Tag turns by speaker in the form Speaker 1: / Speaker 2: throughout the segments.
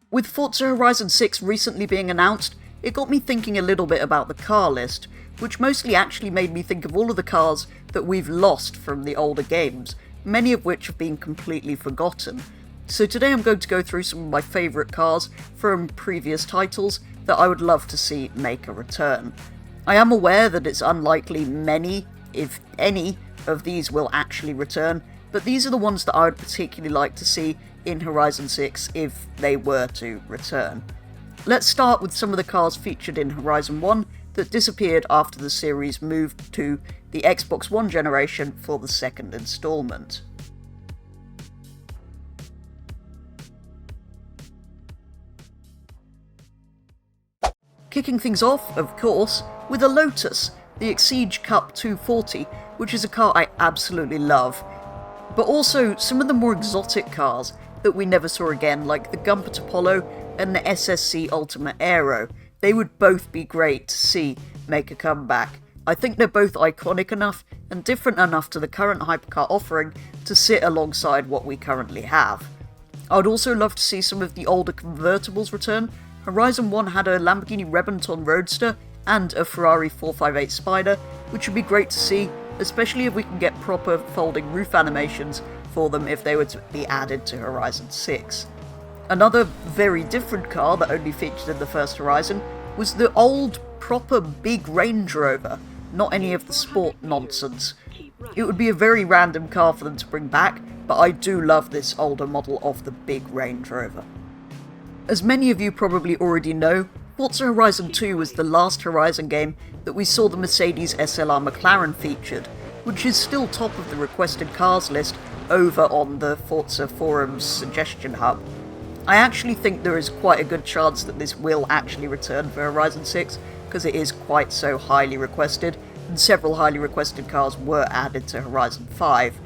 Speaker 1: With Forza Horizon 6 recently being announced, it got me thinking a little bit about the car list, which mostly actually made me think of all of the cars that we've lost from the older games, many of which have been completely forgotten. So today I'm going to go through some of my favourite cars from previous titles that I would love to see make a return. I am aware that it's unlikely many, if any, of these will actually return, but these are the ones that I would particularly like to see in Horizon 6 if they were to return. Let's start with some of the cars featured in Horizon 1 that disappeared after the series moved to the Xbox One generation for the second installment. Kicking things off, of course, with a Lotus, the Exige Cup 240, which is a car I absolutely love, but also some of the more exotic cars that we never saw again, like the Gumpert Apollo and the SSC Ultimate Aero. They would both be great to see make a comeback. I think they're both iconic enough and different enough to the current hypercar offering to sit alongside what we currently have. I would also love to see some of the older convertibles return. Horizon 1 had a Lamborghini Rebenton Roadster and a Ferrari 458 Spider, which would be great to see, especially if we can get proper folding roof animations for them if they were to be added to Horizon 6. Another very different car that only featured in the first Horizon was the old, proper big Range Rover, not any of the sport nonsense. It would be a very random car for them to bring back, but I do love this older model of the big Range Rover. As many of you probably already know, Forza Horizon 2 was the last Horizon game that we saw the Mercedes SLR McLaren featured, which is still top of the requested cars list over on the Forza Forum's suggestion hub. I actually think there is quite a good chance that this will actually return for Horizon 6, because it is quite so highly requested, and several highly requested cars were added to Horizon 5.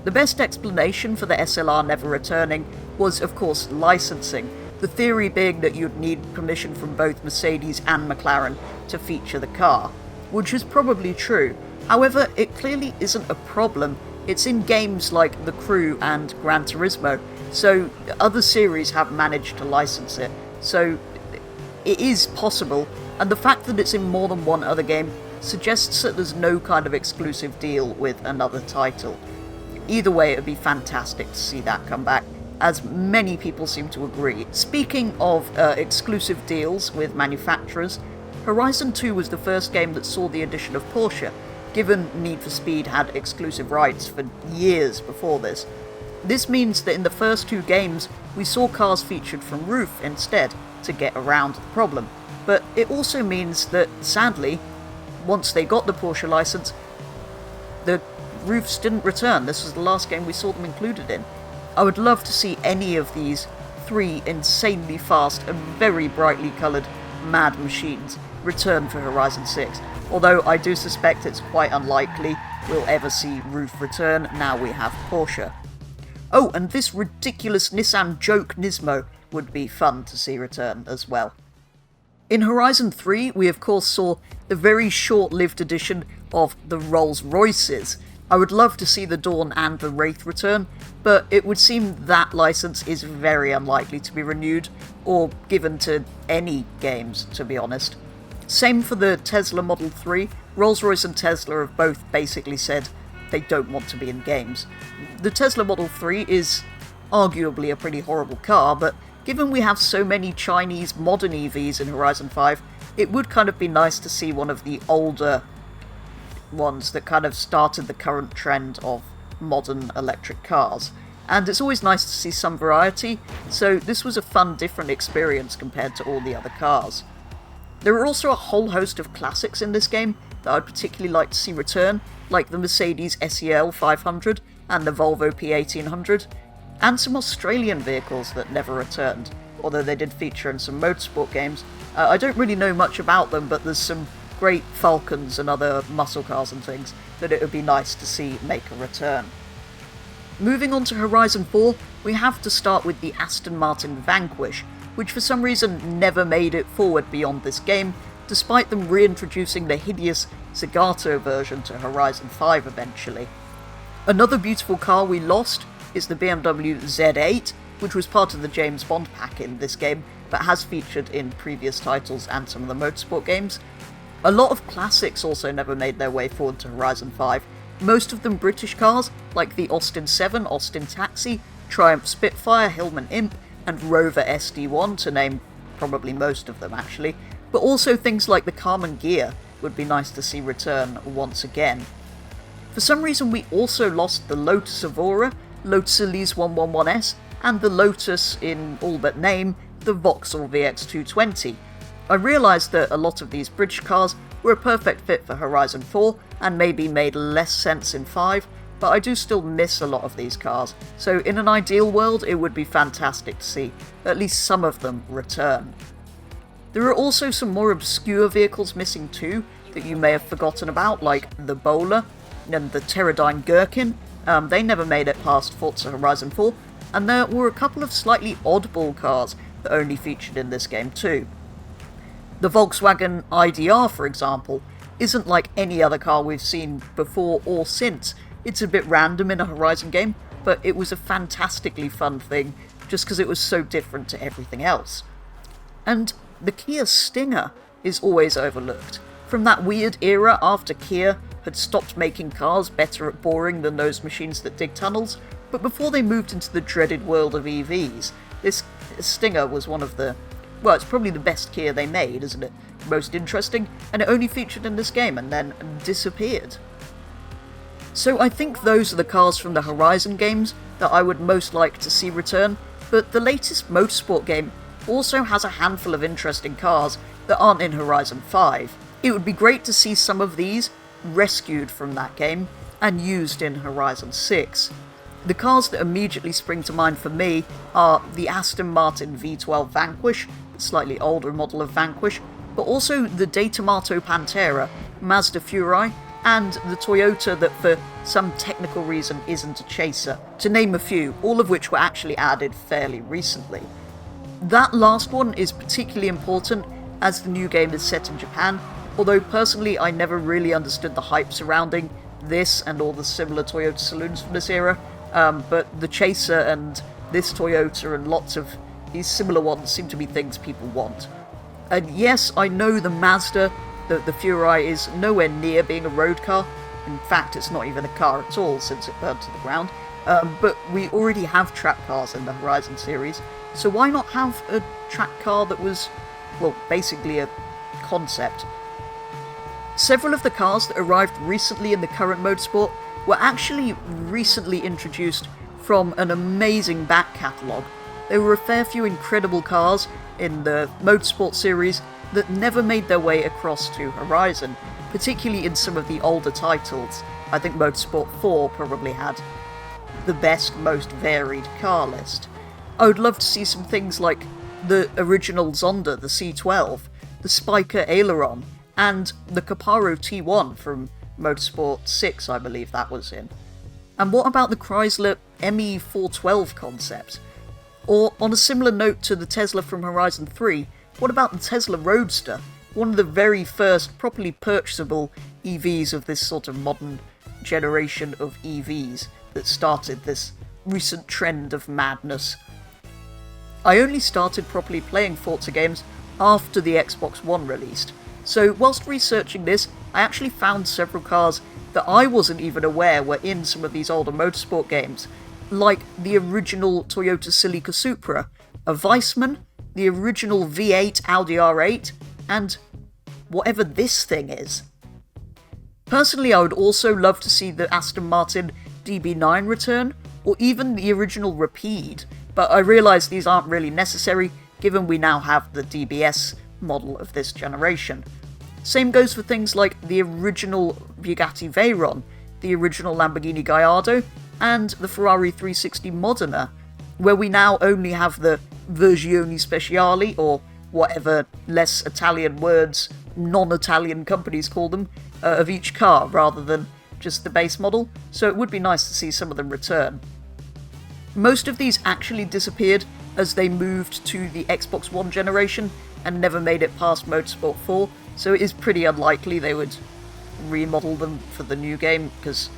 Speaker 1: The best explanation for the SLR never returning was, of course, licensing, the theory being that you'd need permission from both Mercedes and McLaren to feature the car, which is probably true. However, it clearly isn't a problem. It's in games like The Crew and Gran Turismo, so other series have managed to license it, so it is possible, and the fact that it's in more than one other game suggests that there's no kind of exclusive deal with another title. Either way, it would be fantastic to see that come back, as many people seem to agree. Speaking of exclusive deals with manufacturers, Horizon 2 was the first game that saw the addition of Porsche, given Need for Speed had exclusive rights for years before this. This means that in the first two games, we saw cars featured from roof instead, to get around the problem. But it also means that, sadly, once they got the Porsche license, the roofs didn't return. This was the last game we saw them included in. I would love to see any of these three insanely fast and very brightly coloured mad machines return for Horizon 6, although I do suspect it's quite unlikely we'll ever see roof return now we have Porsche. Oh, and this ridiculous Nissan joke Nismo would be fun to see return as well. In Horizon 3, we of course saw the very short-lived edition of the Rolls-Royces. I would love to see the Dawn and the Wraith return, but it would seem that license is very unlikely to be renewed, or given to any games, to be honest. Same for the Tesla Model 3, Rolls-Royce and Tesla have both basically said they don't want to be in games. The Tesla Model 3 is arguably a pretty horrible car, but given we have so many Chinese modern EVs in Horizon 5, it would kind of be nice to see one of the older ones that kind of started the current trend of modern electric cars. And it's always nice to see some variety, so this was a fun, different experience compared to all the other cars. There are also a whole host of classics in this game that I'd particularly like to see return, like the Mercedes SEL 500 and the Volvo P1800, and some Australian vehicles that never returned, although they did feature in some motorsport games. I don't really know much about them, but there's some great Falcons and other muscle cars and things that it would be nice to see make a return. Moving on to Horizon 4, we have to start with the Aston Martin Vanquish, which for some reason never made it forward beyond this game, despite them reintroducing the hideous Zagato version to Horizon 5 eventually. Another beautiful car we lost is the BMW Z8. which was part of the James Bond pack in this game, but has featured in previous titles and some of the Motorsport games. A lot of classics also never made their way forward to Horizon 5, most of them British cars, like the Austin 7, Austin Taxi, Triumph Spitfire, Hillman Imp, and Rover SD1, to name probably most of them actually, but also things like the Carmen Ghia would be nice to see return once again. For some reason we also lost the Lotus Evora, Lotus Elise 111S, and the Lotus, in all but name, the Vauxhall VX220. I realised that a lot of these British cars were a perfect fit for Horizon 4, and maybe made less sense in 5, but I do still miss a lot of these cars, so in an ideal world it would be fantastic to see at least some of them return. There are also some more obscure vehicles missing too, that you may have forgotten about, like the Bowler and the Pterodyne Gherkin. They never made it past Forza Horizon 4, and there were a couple of slightly oddball cars that only featured in this game too. The Volkswagen IDR, for example, isn't like any other car we've seen before or since. It's a bit random in a Horizon game, but it was a fantastically fun thing just because it was so different to everything else. And the Kia Stinger is always overlooked. From that weird era after Kia had stopped making cars better at boring than those machines that dig tunnels, but before they moved into the dreaded world of EVs, this Stinger was one of the... well, it's probably the best Kia they made, isn't it? Most interesting, and it only featured in this game and then disappeared. So I think those are the cars from the Horizon games that I would most like to see return, but the latest Motorsport game also has a handful of interesting cars that aren't in Horizon 5. It would be great to see some of these rescued from that game and used in Horizon 6. The cars that immediately spring to mind for me are the Aston Martin V12 Vanquish, the slightly older model of Vanquish, but also the De Tomato Pantera, Mazda Furai, and the Toyota that for some technical reason isn't a chaser, to name a few, all of which were actually added fairly recently. That last one is particularly important as the new game is set in Japan, although personally I never really understood the hype surrounding this and all the similar Toyota saloons from this era, but the Chaser and this Toyota and lots of these similar ones seem to be things people want. And yes, I know the Mazda, the Furai, is nowhere near being a road car. In fact, it's not even a car at all since it burned to the ground. But we already have track cars in the Horizon series, so why not have a track car that was, well, basically a concept? Several of the cars that arrived recently in the current Motorsport were actually recently introduced from an amazing back catalogue. There were a fair few incredible cars in the Motorsport series that never made their way across to Horizon, particularly in some of the older titles. I think Motorsport 4 probably had the best, most varied car list. I would love to see some things like the original Zonda, the C12, the Spiker Aileron, and the Caparo T1 from Motorsport 6, I believe that was in. And what about the Chrysler ME412 concept? Or, on a similar note to the Tesla from Horizon 3, what about the Tesla Roadster, one of the very first properly purchasable EVs of this sort of modern generation of EVs that started this recent trend of madness? I only started properly playing Forza games after the Xbox One released, so whilst researching this, I actually found several cars that I wasn't even aware were in some of these older Motorsport games, like the original Toyota Celica Supra, a Weissman, the original V8 Audi R8, and whatever this thing is. Personally, I would also love to see the Aston Martin DB9 return, or even the original Rapide, but I realise these aren't really necessary, given we now have the DBS model of this generation. Same goes for things like the original Bugatti Veyron, the original Lamborghini Gallardo, and the Ferrari 360 Modena, where we now only have the Versioni Speciali, or whatever less Italian words non-Italian companies call them, of each car, rather than just the base model, so it would be nice to see some of them return. Most of these actually disappeared as they moved to the Xbox One generation and never made it past Motorsport 4, so it is pretty unlikely they would remodel them for the new game, because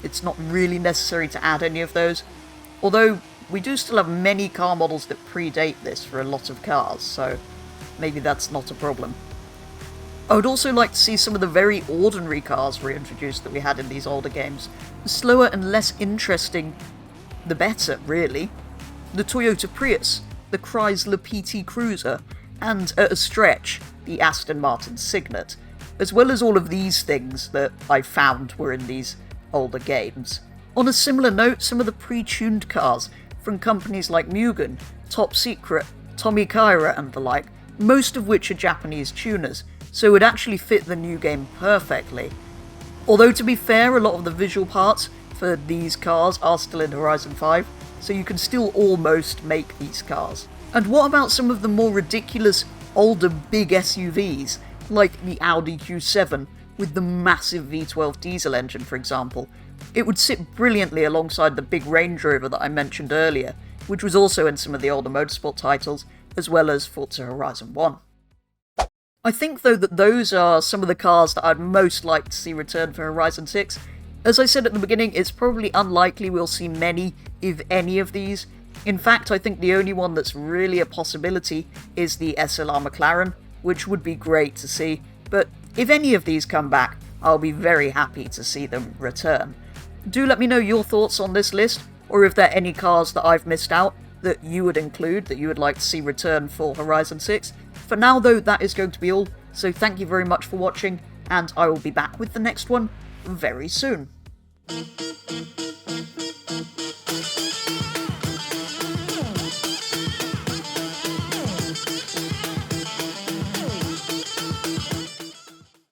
Speaker 1: it's not really necessary to add any of those. Although, we do still have many car models that predate this for a lot of cars, so maybe that's not a problem. I would also like to see some of the very ordinary cars reintroduced that we had in these older games. The slower and less interesting, the better, really. The Toyota Prius, the Chrysler PT Cruiser, and, at a stretch, the Aston Martin Signet, as well as all of these things that I found were in these older games. On a similar note, some of the pre-tuned cars from companies like Mugen, Top Secret, Tommy Kaira and the like, most of which are Japanese tuners, so would actually fit the new game perfectly. Although to be fair, a lot of the visual parts for these cars are still in Horizon 5, so you can still almost make these cars. And what about some of the more ridiculous, older big SUVs, like the Audi Q7, with the massive V12 diesel engine, for example? It would sit brilliantly alongside the big Range Rover that I mentioned earlier, which was also in some of the older Motorsport titles, as well as Forza Horizon 1. I think, though, that those are some of the cars that I'd most like to see return for Horizon 6. As I said at the beginning, it's probably unlikely we'll see many, if any, of these. In fact, I think the only one that's really a possibility is the SLR McLaren, which would be great to see, but if any of these come back, I'll be very happy to see them return. Do let me know your thoughts on this list, or if there are any cars that I've missed out that you would include, that you would like to see return for Horizon 6. For now, though, that is going to be all, so thank you very much for watching, and I will be back with the next one very soon.